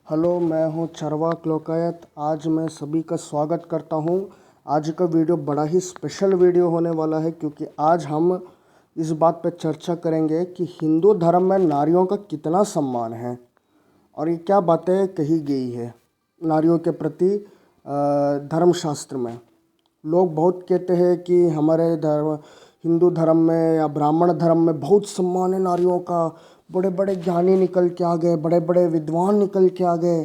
Hello, मैं हूं चरवाक लोकायत। आज मैं सभी का स्वागत करता हूं। आज का वीडियो बड़ा ही स्पेशल वीडियो होने वाला है क्योंकि आज हम इस बात पर चर्चा करेंगे कि हिंदू धर्म में नारियों का कितना सम्मान है और ये क्या बातें कही गई है नारियों के प्रति धर्मशास्त्र में। लोग बहुत कहते हैं कि हमारे धर्म हिंदू धर्म में या ब्राह्मण धर्म में बहुत सम्मान है नारियों का। बड़े बड़े ज्ञानी निकल के आ गए, बड़े बड़े विद्वान निकल के आ गए,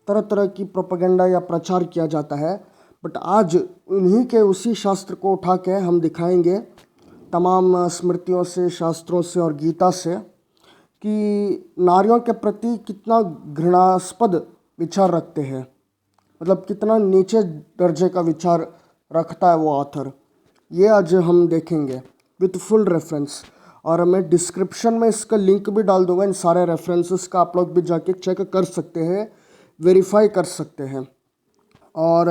तरह तरह की प्रोपेगेंडा या प्रचार किया जाता है। बट आज उन्हीं के उसी शास्त्र को उठा के हम दिखाएंगे तमाम स्मृतियों से, शास्त्रों से और गीता से कि नारियों के प्रति कितना घृणास्पद विचार रखते हैं। मतलब कितना नीचे दर्जे का विचार रखता है वो ऑथर। ये आज हम देखेंगे विथ फुल रेफरेंस, और मैं डिस्क्रिप्शन में इसका लिंक भी डाल दूंगा। इन सारे रेफरेंसेस का आप लोग भी जाके चेक कर सकते हैं, वेरीफाई कर सकते हैं। और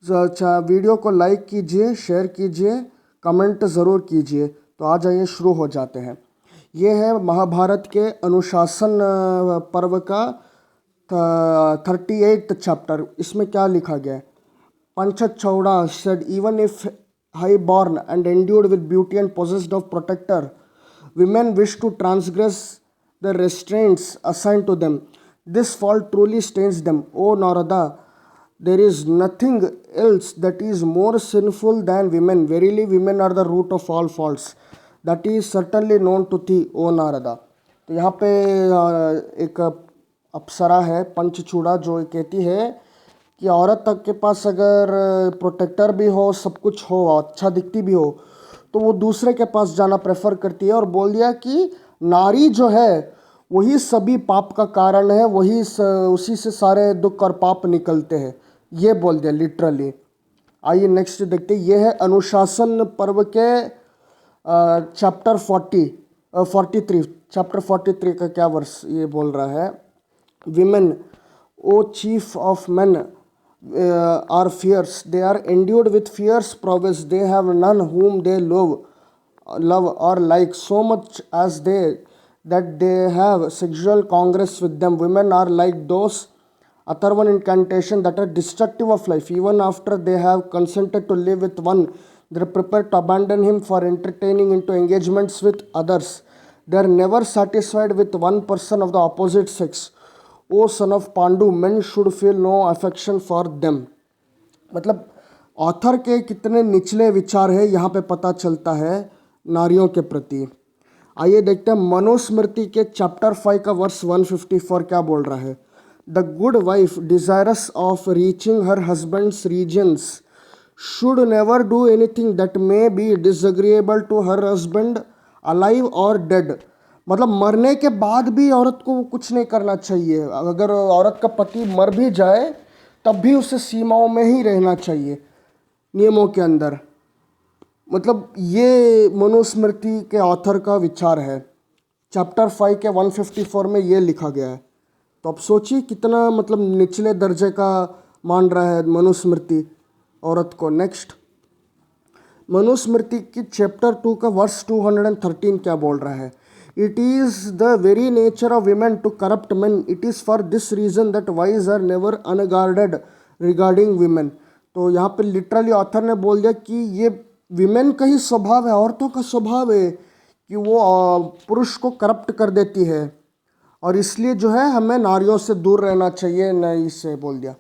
वीडियो को लाइक कीजिए, शेयर कीजिए, कमेंट ज़रूर कीजिए। तो आ जाइए, शुरू हो जाते हैं। ये है महाभारत के अनुशासन पर्व का 38th चैप्टर। इसमें क्या लिखा गया है? Panchachauda said, even if high born and endued with beauty and possessed of protector, women wish to transgress the restraints assigned to them. This fault truly stains them. O Narada, there is nothing else that is more sinful than women. Verily, women are the root of all faults. That is certainly known to thee, O Narada. तो यहाँ पे एक अप्सरा है पंचचूड़ा जो कहती है कि औरत तक के पास अगर प्रोटेक्टर भी हो, सब कुछ हो, अच्छा दिखती भी हो, तो वो दूसरे के पास जाना प्रेफर करती है। और बोल दिया कि नारी जो है वही सभी पाप का कारण है, उसी से सारे दुख और पाप निकलते हैं। ये बोल दिया लिटरली। आइए नेक्स्ट देखते हैं। ये है अनुशासन पर्व के चैप्टर 43। चैप्टर 43 का क्या वर्ष ये बोल रहा है? Women, O chief of man, are fierce. They are endued with fierce prowess. They have none whom they love or like so much as that they have sexual congress with them. Women are like those Atharvan incantation that are destructive of life. Even after they have consented to live with one, they are prepared to abandon him for entertaining into engagements with others. They are never satisfied with one person of the opposite sex. O son of Pandu, men should feel no affection for them. मतलब author के कितने निचले विचार है यहाँ पे पता चलता है नारियों के प्रति। आइए देखते हैं मनुस्मृति के चैप्टर 5 का वर्स 154 क्या बोल रहा है? The good wife desirous of reaching her husband's regions should never do anything that may be disagreeable to her husband alive और डेड। मतलब मरने के बाद भी औरत को कुछ नहीं करना चाहिए। अगर औरत का पति मर भी जाए तब भी उसे सीमाओं में ही रहना चाहिए, नियमों के अंदर। मतलब ये मनुस्मृति के ऑथर का विचार है। चैप्टर 5 के 154 में ये लिखा गया है। तो अब सोचिए कितना मतलब निचले दर्जे का मान रहा है मनुस्मृति औरत को। नेक्स्ट, मनुस्मृति की चैप्टर 2 का वर्स 213 क्या बोल रहा है? It is the very nature of women to corrupt men. It is for this reason that wives are never unguarded regarding women. तो यहाँ पे लिटरली ऑथर ने बोल दिया कि ये विमेन का ही स्वभाव है, औरतों का स्वभाव है कि वो पुरुष को करप्ट कर देती है, और इसलिए जो है हमें नारियों से दूर रहना चाहिए। नहीं से बोल दिया।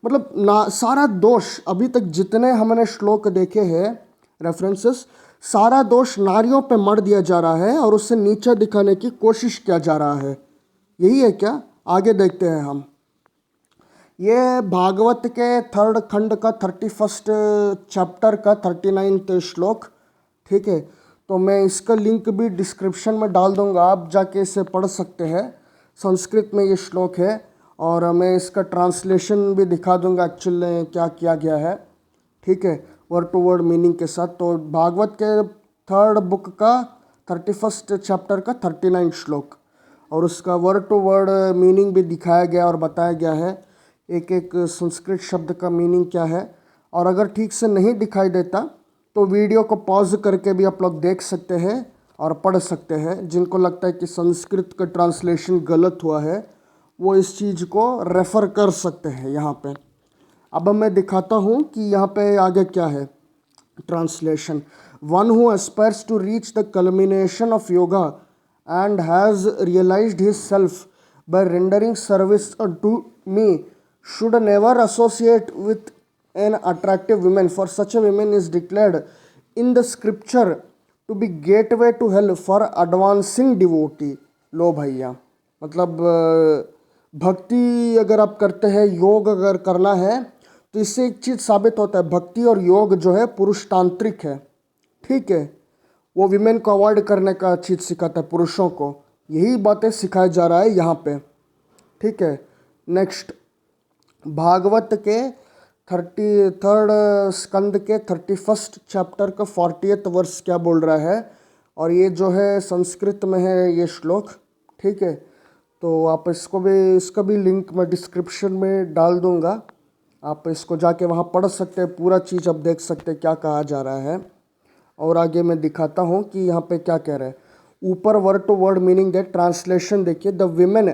मतलब सारा दोष अभी तक जितने हमने श्लोक देखे हैं रेफरेंसेस, सारा दोष नारियों पे मर दिया जा रहा है और उससे नीचे दिखाने की कोशिश किया जा रहा है। यही है क्या? आगे देखते हैं हम। ये भागवत के 3rd खंड का 31st चैप्टर का 39th श्लोक। ठीक है, तो मैं इसका लिंक भी डिस्क्रिप्शन में डाल दूंगा, आप जाके इसे पढ़ सकते हैं। संस्कृत में ये श्लोक है और मैं इसका ट्रांसलेशन भी दिखा दूंगा एक्चुअली क्या किया गया है। ठीक है, वर्ड टू वर्ड मीनिंग के साथ। तो भागवत के 3rd बुक का 31st चैप्टर का 39 श्लोक, और उसका वर्ड टू वर्ड मीनिंग भी दिखाया गया और बताया गया है, एक एक संस्कृत शब्द का मीनिंग क्या है। और अगर ठीक से नहीं दिखाई देता तो वीडियो को पॉज करके भी आप लोग देख सकते हैं और पढ़ सकते हैं। जिनको लगता है कि संस्कृत का ट्रांसलेशन गलत हुआ है वो इस चीज़ को रेफ़र कर सकते हैं यहाँ पे। अब मैं दिखाता हूँ कि यहाँ पे आगे क्या है। Translation: One who aspires to reach the culmination of yoga and has realized his self by rendering service unto me should never associate with an attractive woman, for such a woman is declared in the scripture to be gateway to hell for advancing devotee. लो भैया, मतलब भक्ति अगर आप करते हैं, योग अगर करना है, तो इससे एक चीज़ साबित होता है, भक्ति और योग जो है पुरुषतांत्रिक है। ठीक है, वो विमेन को अवॉइड करने का चीज़ सिखाता है पुरुषों को। यही बातें सिखाया जा रहा है यहाँ पे। ठीक है, नेक्स्ट भागवत के 33rd स्कंद के 31st चैप्टर का 40th वर्ष क्या बोल रहा है, और ये जो है संस्कृत में है ये श्लोक। ठीक है, तो आप इसका भी लिंक मैं डिस्क्रिप्शन में डाल दूँगा, आप इसको जाके वहाँ पढ़ सकते हैं, पूरा चीज़ आप देख सकते हैं क्या कहा जा रहा है। और आगे मैं दिखाता हूँ कि यहाँ पे क्या कह रहा है। ऊपर वर्ड टू वर्ड मीनिंग दे, ट्रांसलेशन देखिए। The women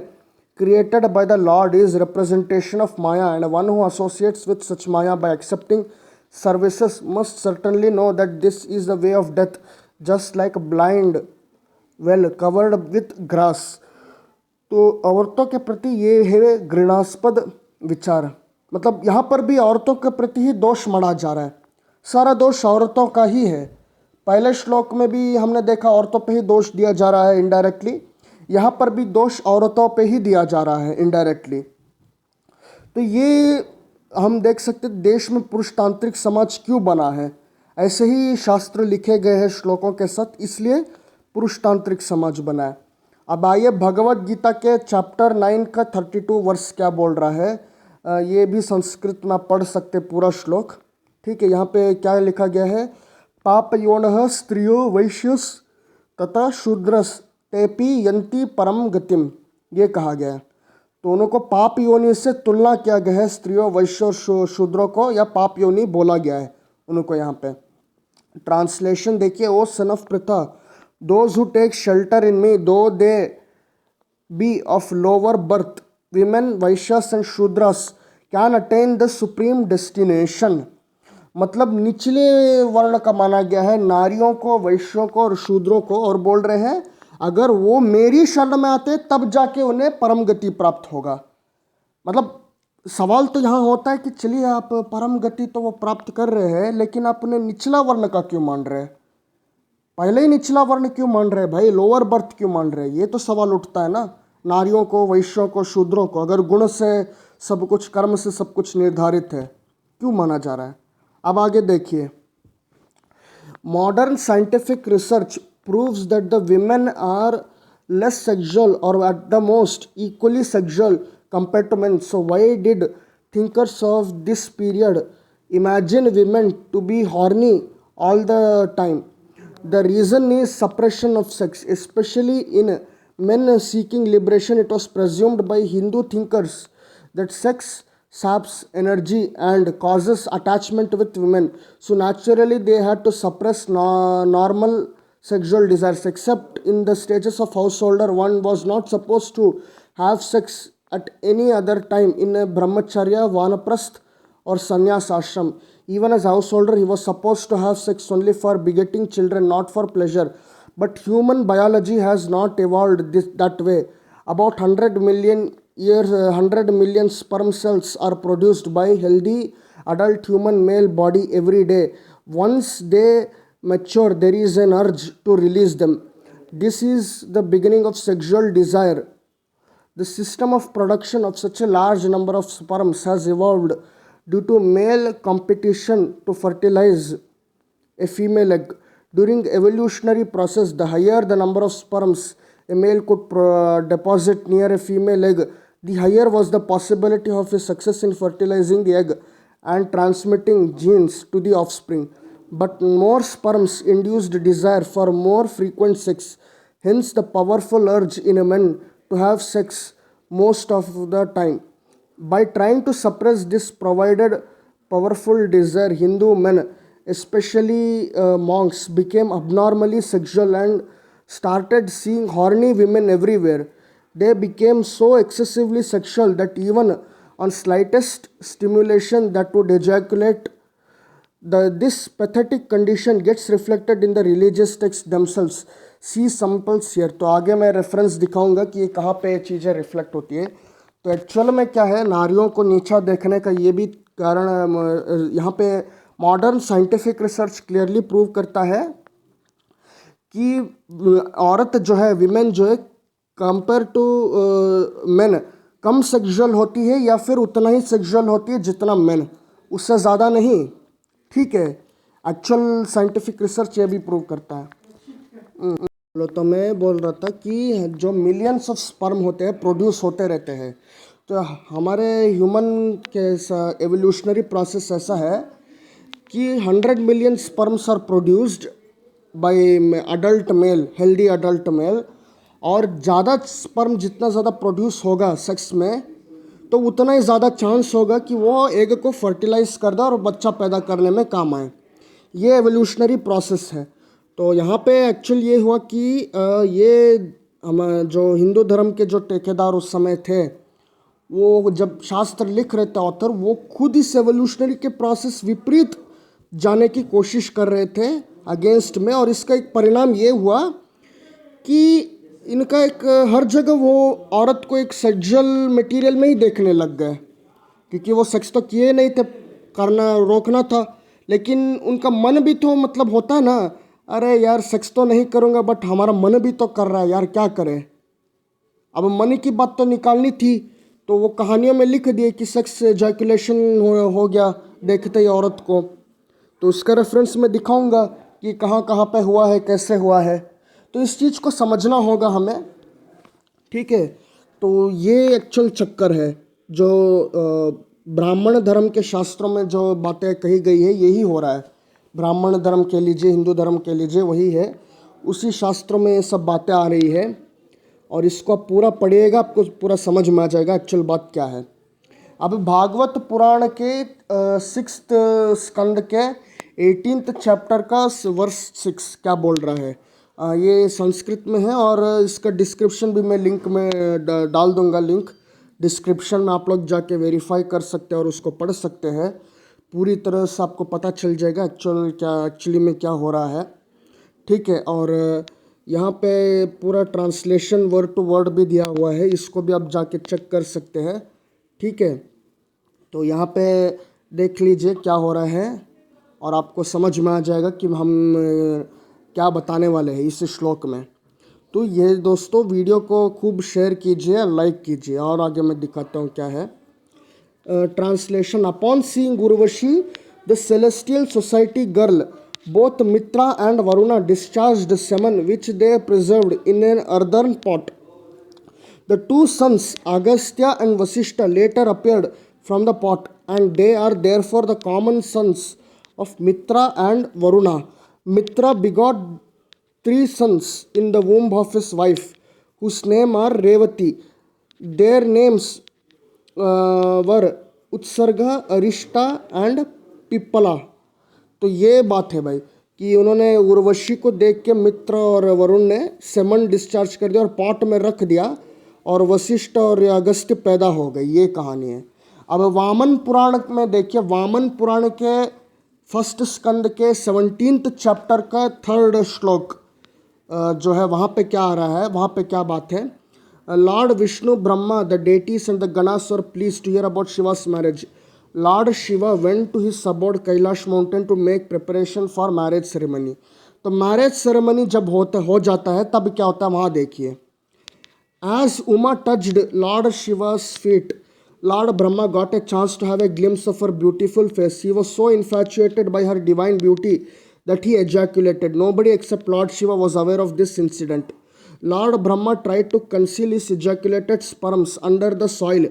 created by the lord is representation of Maya and one who associates with such Maya by accepting services must certainly know that this is the way of death, just like blind well covered with grass. तो औरतों के प्रति ये है घृणास्पद विचार, मतलब यहाँ पर भी औरतों के प्रति ही दोष मढ़ा जा रहा है, सारा दोष औरतों का ही है। पहले श्लोक में भी हमने देखा औरतों पे ही दोष दिया जा रहा है इनडायरेक्टली, यहाँ पर भी दोष औरतों पे ही दिया जा रहा है इनडायरेक्टली। तो ये हम देख सकते देश में पुरुषतांत्रिक समाज क्यों बना है, ऐसे ही शास्त्र लिखे गए हैं श्लोकों के साथ, इसलिए पुरुषतांत्रिक समाज बना है। अब आइए भगवत गीता के चैप्टर 9 का 32 वर्ष क्या बोल रहा है। ये भी संस्कृत में पढ़ सकते पूरा श्लोक। ठीक है, यहाँ पे क्या लिखा गया है। पापयोनः स्त्रियो वैश्यस तथा शूद्रस तेपि यन्ति परम गतिम, ये कहा गया है। तो उनको पाप योनि से तुलना किया गया है, स्त्रियों वैश्य और शूद्रों को, या पाप योनि बोला गया है उनको यहाँ पे। ट्रांसलेशन देखिए। O son of Pritha, those who take shelter in me though they be of lower birth, women vaishyas and shudras can attain the supreme destination। मतलब निचले वर्ण का माना गया है नारियों को, वैश्यों को और शूद्रों को, और बोल रहे हैं अगर वो मेरी शरण में आते तब जाके उन्हें परम गति प्राप्त होगा। मतलब सवाल तो यहाँ होता है कि चलिए आप परम गति तो वो प्राप्त कर रहे हैं, लेकिन आप उन्हें निचला वर्ण का क्यों मान रहे हैं? पहले ही निचला वर्ण क्यों मान रहे हैं भाई, लोअर बर्थ क्यों मान रहे हैं? ये तो सवाल उठता है ना। नारियों को, वैश्यों को, शूद्रों को अगर गुण से सब कुछ, कर्म से सब कुछ निर्धारित है, क्यों माना जा रहा है? अब आगे देखिए। Modern scientific research proves that the women are less sexual or at the most equally sexual compare to men. So why did thinkers of this period imagine women to be horny all the time? The reason is suppression of sex, especially in men seeking liberation. It was presumed by Hindu thinkers that sex saps energy and causes attachment with women. So naturally they had to suppress normal sexual desires. Except in the stages of householder, one was not supposed to have sex at any other time in a brahmacharya, vanaprasth or sannyas ashram. Even as householder, he was supposed to have sex only for begetting children, not for pleasure. But human biology has not evolved that way. About 100 million years, 100 million sperm cells are produced by healthy adult human male body every day. Once they mature, there is an urge to release them. This is the beginning of sexual desire. The system of production of such a large number of sperms has evolved due to male competition to fertilize a female egg. During evolutionary process, the higher the number of sperms a male could deposit near a female egg, the higher was the possibility of his success in fertilizing the egg and transmitting genes to the offspring. But more sperms induced desire for more frequent sex. Hence, the powerful urge in a man to have sex most of the time. By trying to suppress this provided powerful desire, Hindu men, especially monks, became abnormally sexual and started seeing horny women everywhere. they became so excessively sexual that even on slightest stimulation that would ejaculate. This pathetic condition gets reflected in the religious texts themselves. See samples here. तो आगे मैं reference दिखाऊंगा कि ये कहाँ पे ये चीज़ें रिफ्लेक्ट होती है. तो एक्चुअल में क्या है, नारियों को नीचा देखने का ये भी कारण यहाँ पे modern scientific research clearly prove करता है कि औरत जो है, विमेन जो है, कंपेयर टू मेन कम सेक्सुअल होती है या फिर उतना ही सेक्सुअल होती है जितना मेन, उससे ज़्यादा नहीं. ठीक है, एक्चुअल साइंटिफिक रिसर्च ये भी प्रूव करता है. तो मैं बोल रहा था कि जो मिलियंस ऑफ स्पर्म होते हैं प्रोड्यूस होते रहते हैं. तो हमारे ह्यूमन के एवोल्यूशनरी प्रोसेस ऐसा है कि 100 million sperms are produced by adult male, healthy adult male. और ज़्यादा स्पर्म जितना ज़्यादा प्रोड्यूस होगा सेक्स में, तो उतना ही ज़्यादा चांस होगा कि वो एग को फर्टिलाइज कर दे और बच्चा पैदा करने में काम आए. ये एवोल्यूशनरी प्रोसेस है. तो यहाँ पे एक्चुअल ये हुआ कि ये हम जो हिंदू धर्म के जो ठेकेदार उस समय थे, वो जब शास्त्र लिख रहे थे ऑथर, वो खुद इस एवोल्यूशनरी के प्रोसेस विपरीत जाने की कोशिश कर रहे थे अगेंस्ट में. और इसका एक परिणाम ये हुआ कि इनका एक हर जगह वो औरत को एक सेक्सुअल मटेरियल में ही देखने लग गए, क्योंकि वो सेक्स तो किए नहीं थे, करना रोकना था, लेकिन उनका मन भी तो मतलब होता ना, अरे यार सेक्स तो नहीं करूँगा बट हमारा मन भी तो कर रहा है यार, क्या करें. अब मन की बात तो निकालनी थी, तो वो कहानियों में लिख दिए कि सेक्स एजैकुलेशन हो गया देखते ही औरत को. तो उसका रेफरेंस मैं दिखाऊंगा कि कहाँ कहाँ पे हुआ है, कैसे हुआ है. तो इस चीज़ को समझना होगा हमें. ठीक है, तो ये एक्चुअल चक्कर है जो ब्राह्मण धर्म के शास्त्रों में जो बातें कही गई है, यही हो रहा है. ब्राह्मण धर्म के लीजिए, हिंदू धर्म के लीजिए, वही है. उसी शास्त्रों में ये सब बातें आ रही है, और इसको आप पूरा पढ़िएगा, आपको पूरा समझ में आ जाएगा एक्चुअल बात क्या है. अब भागवत पुराण के 6th स्कंद के 18th चैप्टर का वर्स 6 क्या बोल रहा है. ये संस्कृत में है, और इसका डिस्क्रिप्शन भी मैं लिंक में डाल दूंगा. लिंक डिस्क्रिप्शन में आप लोग जाके वेरीफाई कर सकते हैं और उसको पढ़ सकते हैं. पूरी तरह से आपको पता चल जाएगा एक्चुअली में क्या हो रहा है. ठीक है, और यहाँ पे पूरा ट्रांसलेशन वर्ड टू वर्ड भी दिया हुआ है, इसको भी आप जाके चेक कर सकते हैं. ठीक है, तो यहाँ पे देख लीजिए क्या हो रहा है, और आपको समझ में आ जाएगा कि हम क्या बताने वाले हैं इस श्लोक में. तो ये दोस्तों वीडियो को खूब शेयर कीजिए, लाइक कीजिए, और आगे मैं दिखाता हूँ क्या है. Translation. Upon seeing Urvashi, the celestial society girl, both Mitra and Varuna discharged semen which they preserved in an earthen pot. The two sons, Agastya and Vasishtha, later appeared from the pot, and they are therefore the common sons of Mitra and Varuna. Mitra begot 3 sons in the womb of his wife, whose name are Revati. Their names Vara Utsarga, Arishta and Pippala. तो ये बात है भाई कि उन्होंने उर्वशी को देख के मित्र और वरुण ने सेमन डिस्चार्ज कर दिया और पॉट में रख दिया, और वशिष्ठ और अगस्त्य पैदा हो गए. ये कहानी है. अब वामन पुराण में देखिए, वामन पुराण के 1st स्कंद के 17th चैप्टर का 3rd श्लोक जो है, वहाँ पे क्या आ रहा है, वहाँ पे क्या बात है. Lord Vishnu, Brahma, the deities and the Ganas were pleased to hear about Shiva's marriage. Lord Shiva went to his abode Kailash mountain to make preparation for marriage ceremony. तो मैरिज सेरेमनी जब हो जाता है तब क्या होता है वहाँ देखिए. As Uma touched Lord Shiva's feet, Lord Brahma got a chance to have a glimpse of her beautiful face. He was so infatuated by her divine beauty that he ejaculated. Nobody except Lord Shiva was aware of this incident. Lord Brahma tried to conceal his ejaculated sperms under the soil,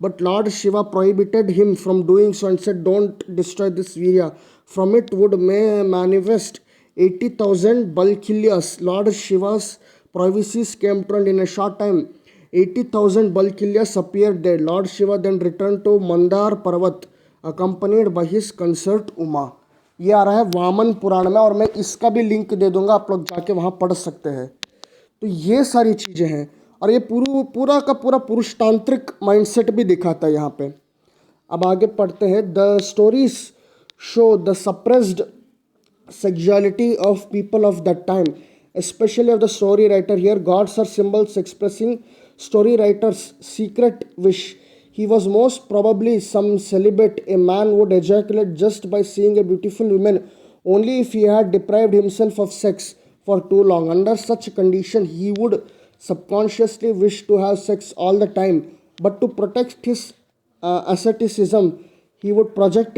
but Lord Shiva prohibited him from doing so and said, "Don't destroy this virya. From it would may manifest 80,000 Balkilias." Lord Shiva's prohibitions came to an end. In a short time, 80,000 Balkilias appeared there. Lord Shiva then returned to Mandar Parvat, accompanied by his consort Uma. ये आ रहा है वामन पुराण में, और मैं इसका भी link दे दूंगा, आप लोग जाके वहाँ पढ़ सकते हैं. तो ये सारी चीज़ें हैं. और ये पूरा का पूरा पुरुषतांत्रिक माइंडसेट भी दिखाता है यहाँ पे। अब आगे पढ़ते हैं। The stories show the suppressed sexuality of people of that time, especially of the story writer. Here gods are symbols expressing story writer's secret wish. He was most probably some celibate. A man would ejaculate just by seeing a beautiful woman only if he had deprived himself of sex for too long. Under such condition he would subconsciously wish to have sex all the time, but to protect his asceticism he would project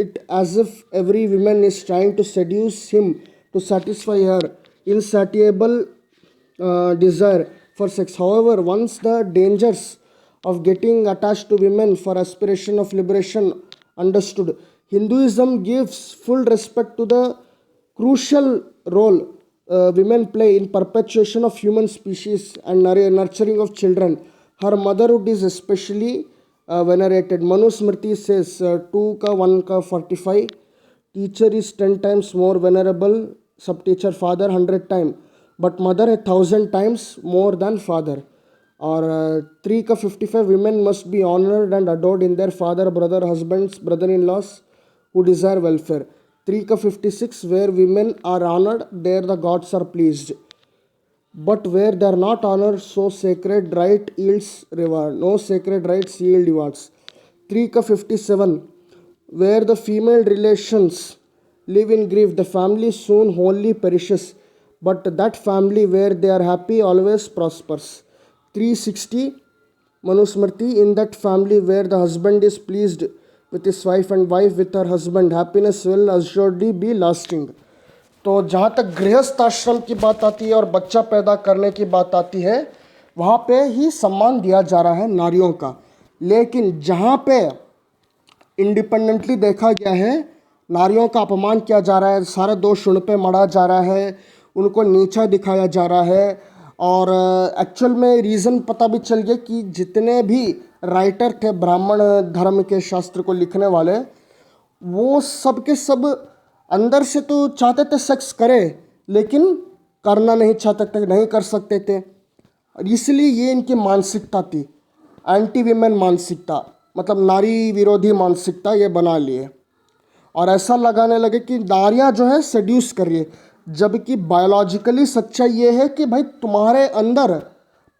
it as if every woman is trying to seduce him to satisfy her insatiable desire for sex. However, once the dangers of getting attached to women for aspiration of liberation understood, Hinduism gives full respect to the crucial role women play in perpetuation of human species and nurturing of children. Her motherhood is especially venerated. Manu Smriti says 2 ka 1 ka 45, teacher is 10 times more venerable, sub teacher father 100 times, but mother 1,000 times more than father. Or 3 ka 55, women must be honored and adored in their father, brother, husbands, brother-in-laws who desire welfare. 3 ka 56, where women are honored, there the gods are pleased. But where they are not honored, so sacred right yields reward. No sacred rights yield rewards. 3 ka 57, where the female relations live in grief, the family soon wholly perishes, but that family where they are happy always prospers. 360, Manusmriti, in that family where the husband is pleased with his wife and wife with her husband, happiness will assuredly be lasting. तो जहाँ तक गृहस्थ आश्रम की बात आती है और बच्चा पैदा करने की बात आती है, वहाँ पे ही सम्मान दिया जा रहा है नारियों का। लेकिन जहाँ पे इंडिपेंडेंटली देखा गया है, नारियों का अपमान किया जा रहा है, सारा दोष उन पे मढ़ा जा रहा है, उनको नीचा दिखाया जा रहा है। और एक्चुअल में रीज़न पता भी चल गया कि जितने भी राइटर थे ब्राह्मण धर्म के शास्त्र को लिखने वाले, वो सब के सब अंदर से तो चाहते थे सेक्स करें, लेकिन करना नहीं चाहते थे, नहीं कर सकते थे। और इसलिए ये इनकी मानसिकता थी, एंटी वीमेन मानसिकता, मतलब नारी विरोधी मानसिकता ये बना लिए। और ऐसा लगाने लगे कि नारियां जो है सेड्यूस कर रही है, जबकि बायोलॉजिकली सच्चाई ये है कि भाई तुम्हारे अंदर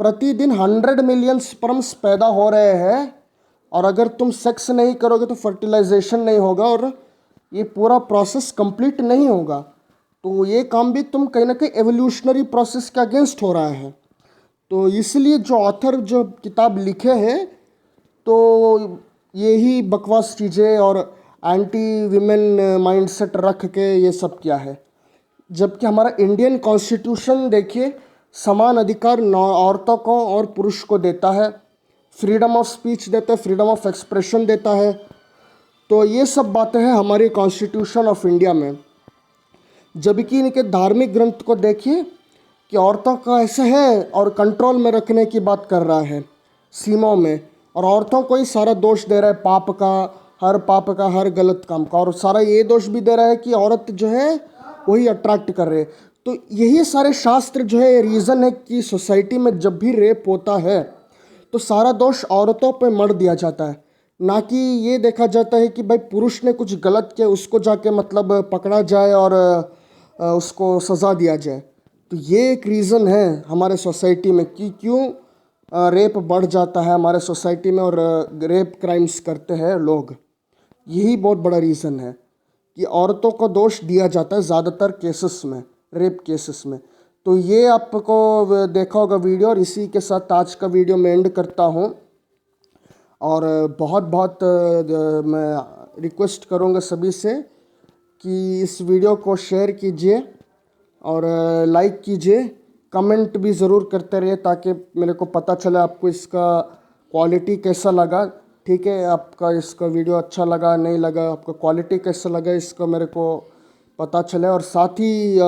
प्रतिदिन 100 मिलियन स्पर्म्स पैदा हो रहे हैं, और अगर तुम सेक्स नहीं करोगे तो फर्टिलाइजेशन नहीं होगा और ये पूरा प्रोसेस कंप्लीट नहीं होगा। तो ये काम भी तुम कहीं ना कहीं एवोल्यूशनरी प्रोसेस के अगेंस्ट हो रहा है। तो इसलिए जो ऑथर जो किताब लिखे हैं, तो यही बकवास चीज़ें और एंटी विमेन माइंडसेट रख के ये सब किया है। जबकि हमारा इंडियन कॉन्स्टिट्यूशन देखिए, समान अधिकार औरतों को और पुरुष को देता है, फ्रीडम ऑफ स्पीच देता है, फ्रीडम ऑफ एक्सप्रेशन देता है। तो ये सब बातें हैं हमारी कॉन्स्टिट्यूशन ऑफ इंडिया में। जबकि इनके धार्मिक ग्रंथ को देखिए कि औरतों का ऐसा है और कंट्रोल में रखने की बात कर रहा है, सीमाओं में, और औरतों को ही सारा दोष दे रहा है पाप का, हर पाप का, हर गलत काम का, और सारा ये दोष भी दे रहा है कि औरत जो है वही अट्रैक्ट कर रहे। तो यही सारे शास्त्र जो है रीज़न है कि सोसाइटी में जब भी रेप होता है तो सारा दोष औरतों पे मढ़ दिया जाता है, ना कि ये देखा जाता है कि भाई पुरुष ने कुछ गलत किया उसको जाके मतलब पकड़ा जाए और उसको सज़ा दिया जाए। तो ये एक रीज़न है हमारे सोसाइटी में कि क्यों रेप बढ़ जाता है हमारे सोसाइटी में और रेप क्राइम्स करते हैं लोग। यही बहुत बड़ा रीज़न है कि औरतों को दोष दिया जाता है ज़्यादातर केसेस में, रेप केसेस में। तो ये आपको देखा होगा वीडियो, और इसी के साथ आज का वीडियो मैं एंड करता हूँ। और बहुत बहुत मैं रिक्वेस्ट करूँगा सभी से कि इस वीडियो को शेयर कीजिए और लाइक कीजिए, कमेंट भी ज़रूर करते रहिए ताकि मेरे को पता चले आपको इसका क्वालिटी कैसा लगा। ठीक है, आपका इसका वीडियो अच्छा लगा नहीं लगा, आपका क्वालिटी कैसा लगा, इसका मेरे को पता चले। और साथ ही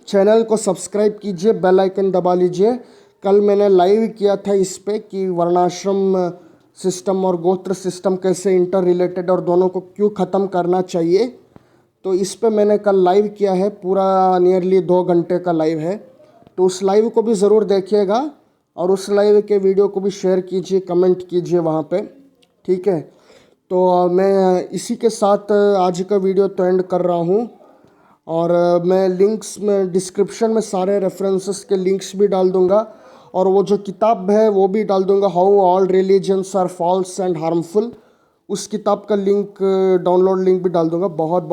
चैनल को सब्सक्राइब कीजिए, बेल आइकन दबा लीजिए। कल मैंने लाइव किया था इस पे कि वर्णाश्रम सिस्टम और गोत्र सिस्टम कैसे इंटर रिलेटेड और दोनों को क्यों ख़त्म करना चाहिए। तो इस पे मैंने कल लाइव किया है, पूरा नियरली 2 घंटे का लाइव है। तो उस लाइव को भी ज़रूर देखिएगा और उस लाइव के वीडियो को भी शेयर कीजिए, कमेंट कीजिए वहाँ पे, ठीक है। तो मैं इसी के साथ आज का वीडियो तो एंड कर रहा हूँ। और मैं लिंक्स में डिस्क्रिप्शन में सारे रेफरेंसेस के लिंक्स भी डाल दूँगा और वो जो किताब है वो भी डाल दूँगा, how all religions are false and harmful. उस किताब का लिंक, डाउनलोड लिंक भी डाल दूँगा। बहुत बहुत